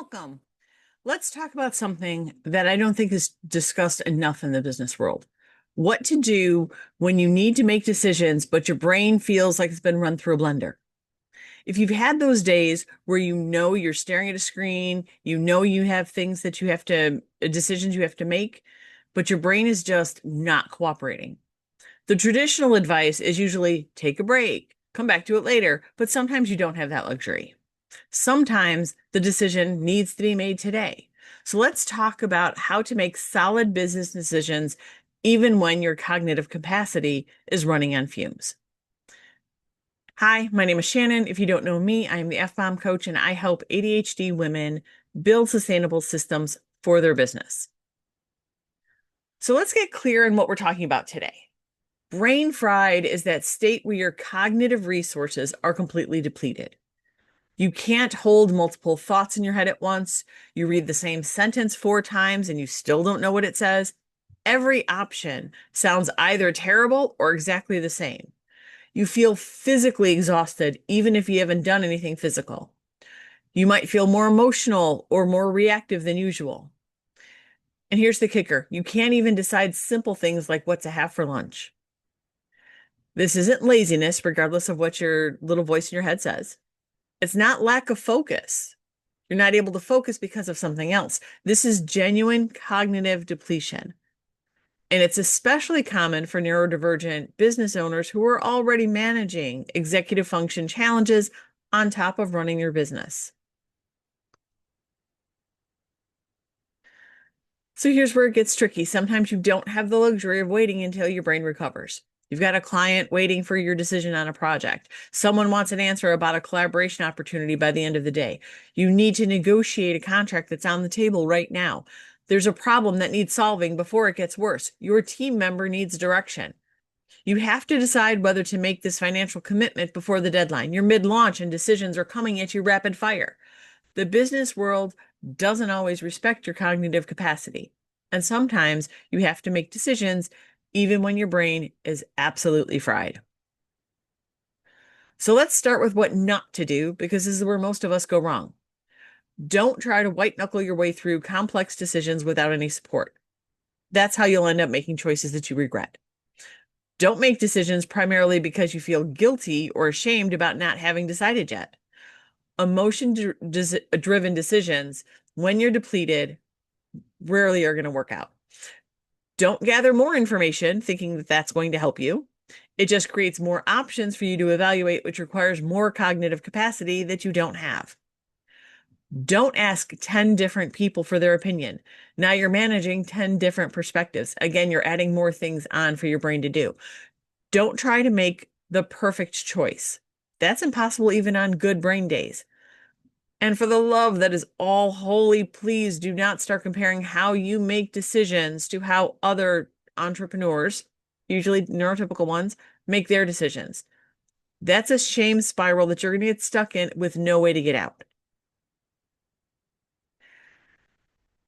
Welcome. Let's talk about something that I don't think is discussed enough in the business world. What to do when you need to make decisions, but your brain feels like it's been run through a blender. If you've had those days where you know you're staring at a screen, you know you have things that you have to, decisions you have to make, but your brain is just not cooperating. The traditional advice is usually take a break, come back to it later, but sometimes you don't have that luxury. Sometimes the decision needs to be made today. So let's talk about how to make solid business decisions even when your cognitive capacity is running on fumes. Hi, my name is Shannon. If you don't know me, I am the F-Bomb coach and I help ADHD women build sustainable systems for their business. So let's get clear on what we're talking about today. Brain fried is that state where your cognitive resources are completely depleted. You can't hold multiple thoughts in your head at once. You read the same sentence 4 times and you still don't know what it says. Every option sounds either terrible or exactly the same. You feel physically exhausted, even if you haven't done anything physical. You might feel more emotional or more reactive than usual. And here's the kicker. You can't even decide simple things like what to have for lunch. This isn't laziness, regardless of what your little voice in your head says. It's not lack of focus. You're not able to focus because of something else. This is genuine cognitive depletion. And it's especially common for neurodivergent business owners who are already managing executive function challenges on top of running your business. So here's where it gets tricky. Sometimes you don't have the luxury of waiting until your brain recovers. You've got a client waiting for your decision on a project. Someone wants an answer about a collaboration opportunity by the end of the day. You need to negotiate a contract that's on the table right now. There's a problem that needs solving before it gets worse. Your team member needs direction. You have to decide whether to make this financial commitment before the deadline. You're mid-launch and decisions are coming at you rapid fire. The business world doesn't always respect your cognitive capacity. And sometimes you have to make decisions even when your brain is absolutely fried. So let's start with what not to do, because this is where most of us go wrong. Don't try to white knuckle your way through complex decisions without any support. That's how you'll end up making choices that you regret. Don't make decisions primarily because you feel guilty or ashamed about not having decided yet. Emotion-driven decisions, when you're depleted, rarely are going to work out. Don't gather more information thinking that that's going to help you. It just creates more options for you to evaluate, which requires more cognitive capacity that you don't have. Don't ask 10 different people for their opinion. Now you're managing 10 different perspectives. Again, you're adding more things on for your brain to do. Don't try to make the perfect choice. That's impossible even on good brain days. And for the love that is all holy, please do not start comparing how you make decisions to how other entrepreneurs, usually neurotypical ones, make their decisions. That's a shame spiral that you're going to get stuck in with no way to get out.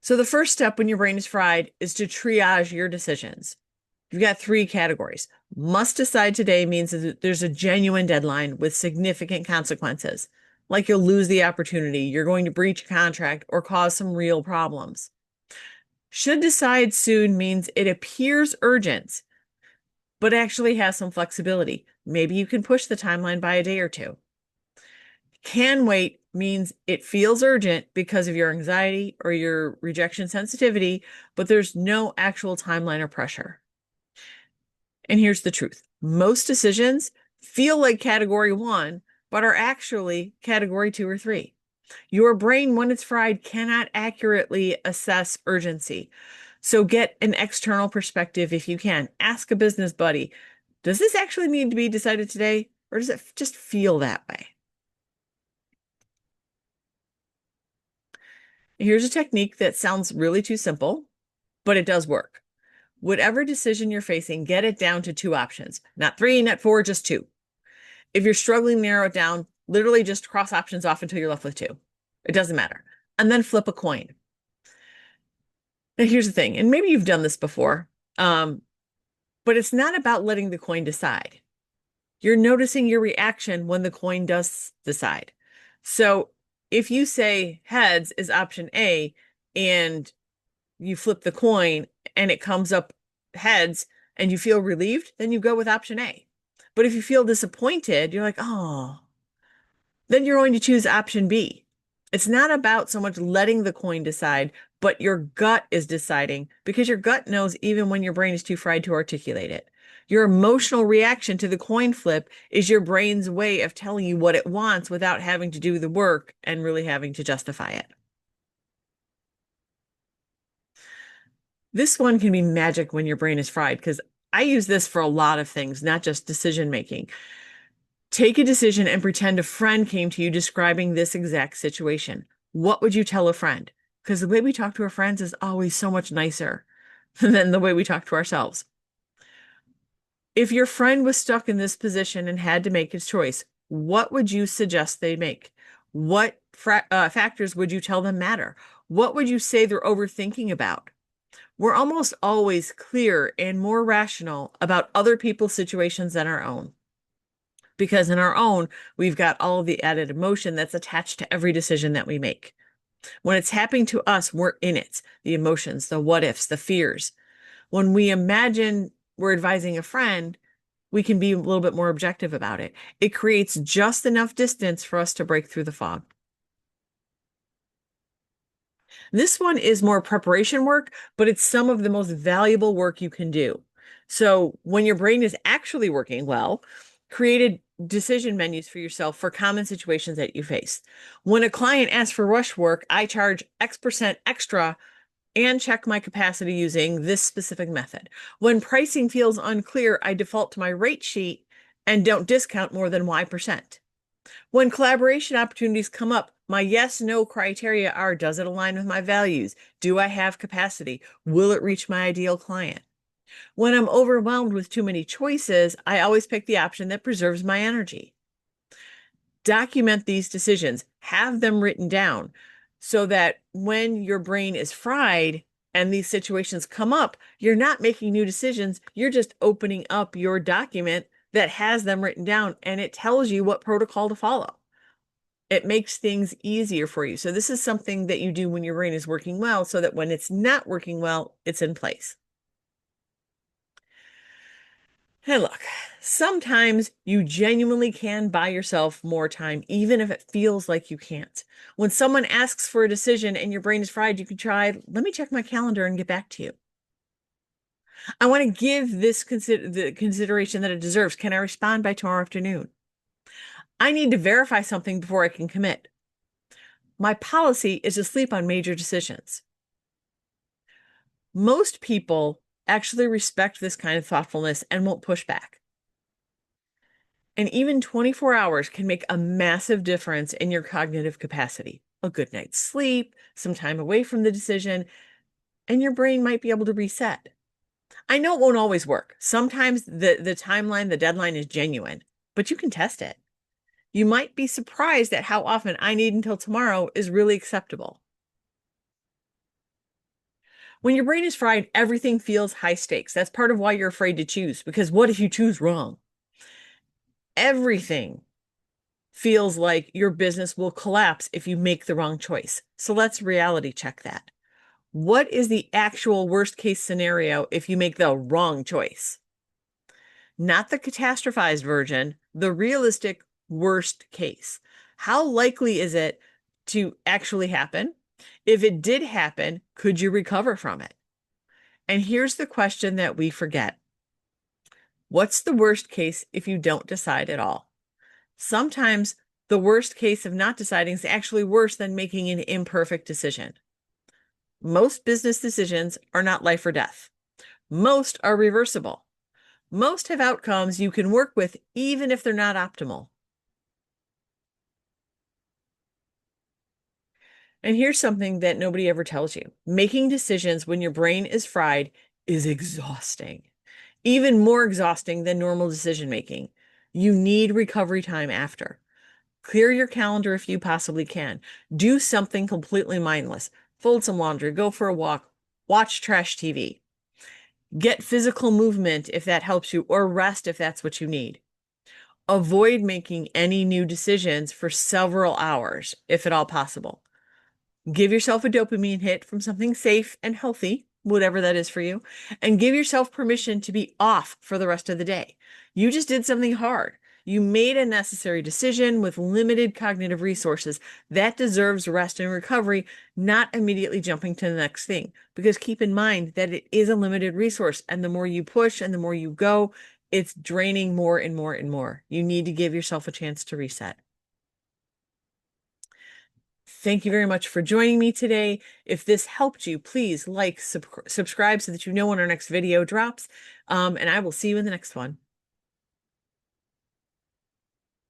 So the first step when your brain is fried is to triage your decisions. You've got 3 categories. Must decide today means that there's a genuine deadline with significant consequences. Like you'll lose the opportunity, you're going to breach a contract, or cause some real problems. Should decide soon means it appears urgent, but actually has some flexibility. Maybe you can push the timeline by a day or 2. Can wait means it feels urgent because of your anxiety or your rejection sensitivity, but there's no actual timeline or pressure. And here's the truth. Most decisions feel like category 1, but are actually category 2 or 3. Your brain, when it's fried, cannot accurately assess urgency. So get an external perspective if you can. Ask a business buddy, does this actually need to be decided today, or does it just feel that way? Here's a technique that sounds really too simple, but it does work. Whatever decision you're facing, get it down to 2 options. Not 3, not 4, just 2. If you're struggling to narrow it down, literally just cross options off until you're left with 2. It doesn't matter. And then flip a coin. Now, here's the thing, and maybe you've done this before, but it's not about letting the coin decide. You're noticing your reaction when the coin does decide. So If you say heads is option A and you flip the coin and it comes up heads and you feel relieved, then you go with option A. But if you feel disappointed, you're like, oh, then you're going to choose option B. It's not about so much letting the coin decide, but your gut is deciding because your gut knows even when your brain is too fried to articulate it. Your emotional reaction to the coin flip is your brain's way of telling you what it wants without having to do the work and really having to justify it. This one can be magic when your brain is fried because I use this for a lot of things, not just decision making. Take a decision and pretend a friend came to you describing this exact situation. What would you tell a friend? Because the way we talk to our friends is always so much nicer than the way we talk to ourselves. If your friend was stuck in this position and had to make a choice, what would you suggest they make? What factors would you tell them matter? What would you say they're overthinking about? We're almost always clear and more rational about other people's situations than our own. Because in our own, we've got all of the added emotion that's attached to every decision that we make. When it's happening to us, we're in it. The emotions, the what ifs, the fears. When we imagine we're advising a friend, we can be a little bit more objective about it. It creates just enough distance for us to break through the fog. This one is more preparation work, but it's some of the most valuable work you can do. So when your brain is actually working well, create decision menus for yourself for common situations that you face. When a client asks for rush work, I charge X% extra and check my capacity using this specific method. When pricing feels unclear, I default to my rate sheet and don't discount more than Y%. When collaboration opportunities come up, my yes/no criteria are, does it align with my values? Do I have capacity? Will it reach my ideal client? When I'm overwhelmed with too many choices, I always pick the option that preserves my energy. Document these decisions, have them written down so that when your brain is fried and these situations come up, you're not making new decisions. You're just opening up your document that has them written down and it tells you what protocol to follow. It makes things easier for you. So this is something that you do when your brain is working well so that when it's not working well, it's in place. Hey, look, sometimes you genuinely can buy yourself more time, even if it feels like you can't. When someone asks for a decision and your brain is fried, you can try, let me check my calendar and get back to you. I want to give this the consideration that it deserves. Can I respond by tomorrow afternoon? I need to verify something before I can commit. My policy is to sleep on major decisions. Most people actually respect this kind of thoughtfulness and won't push back. And even 24 hours can make a massive difference in your cognitive capacity. A good night's sleep, some time away from the decision, and your brain might be able to reset. I know it won't always work. Sometimes the timeline, the deadline is genuine, but you can test it. You might be surprised at how often I need until tomorrow is really acceptable. When your brain is fried, everything feels high stakes. That's part of why you're afraid to choose, because what if you choose wrong? Everything feels like your business will collapse if you make the wrong choice. So let's reality check that. What is the actual worst case scenario if you make the wrong choice? Not the catastrophized version, the realistic worst case. How likely is it to actually happen? If it did happen, could you recover from it? And here's the question that we forget. What's the worst case if you don't decide at all? Sometimes the worst case of not deciding is actually worse than making an imperfect decision. Most business decisions are not life or death. Most are reversible. Most have outcomes you can work with even if they're not optimal. And here's something that nobody ever tells you. Making decisions when your brain is fried is exhausting, even more exhausting than normal decision making. You need recovery time after. Clear your calendar if you possibly can. Do something completely mindless. Fold some laundry, go for a walk, watch trash TV. Get physical movement if that helps you, or rest if that's what you need. Avoid making any new decisions for several hours, if at all possible. Give yourself a dopamine hit from something safe and healthy, whatever that is for you, and give yourself permission to be off for the rest of the day. You just did something hard. You made a necessary decision with limited cognitive resources. That deserves rest and recovery, not immediately jumping to the next thing. Because keep in mind that it is a limited resource, and the more you push and the more you go, it's draining more and more and more. You need to give yourself a chance to reset. Thank you very much for joining me today. If this helped you, please like, subscribe so that you know when our next video drops. And I will see you in the next one.